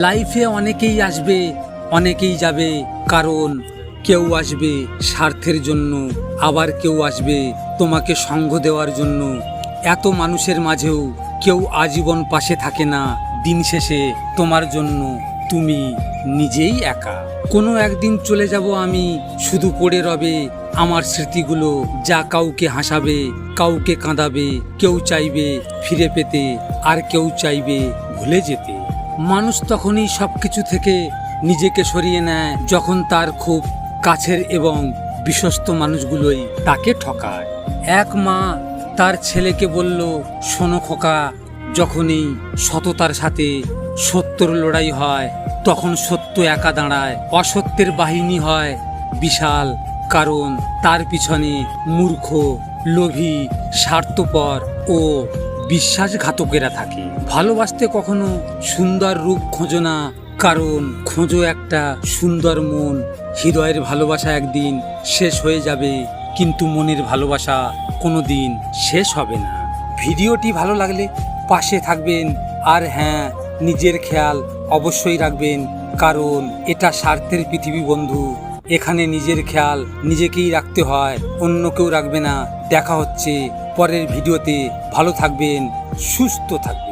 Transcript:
লাইফে অনেকেই আসবে, অনেকেই যাবে, কারণ কেউ আসবে স্বার্থের জন্য, আবার কেউ আসবে তোমাকে সঙ্গ দেওয়ার জন্য। এত মানুষের মাঝেও কেউ আজীবন পাশে থাকে না। দিন শেষে তোমার জন্য তুমি নিজেই একা। কোনো একদিন চলে যাব আমি, শুধু পড়ে রবে আমার স্মৃতিগুলো, যা কাউকে হাসাবে, কাউকে কাঁদাবে। কেউ চাইবে ফিরে পেতে, আর কেউ চাইবে ভুলে যেতে। মানুষ তখনই সবকিছু থেকে নিজেকে সরিয়ে নেয়, যখন তার খুব কাছের এবং বিশ্বস্ত মানুষগুলোই তাকে ঠকায়। এক মা তার ছেলেকে বলল, শোনো খোকা, যখনই সততার সাথে সত্যর লড়াই হয়, তখন সত্য একা দাঁড়ায়, অসত্যের বাহিনী হয় বিশাল। কারণ তার পিছনে মূর্খ, লোভী, স্বার্থপর ও বিশ্বাসঘাতকেরা থাকে। ভালোবাসতে কখনো সুন্দর রূপ খোঁজো না, কারণ খোঁজো একটা সুন্দর মন। হৃদয়ের ভালোবাসা একদিন শেষ হয়ে যাবে, কিন্তু মনের ভালোবাসা কোনো দিন শেষ হবে না। ভিডিওটি ভালো লাগলে পাশে থাকবেন, আর হ্যাঁ, নিজের খেয়াল অবশ্যই রাখবেন, কারণ এটা স্বার্থের পৃথিবী বন্ধু। এখানে নিজের খেয়াল নিজেকেই রাখতে হয়, অন্য কেউ রাখবে না। দেখা হচ্ছে পরের ভিডিওতে। ভালো থাকবেন, সুস্থ থাকবেন।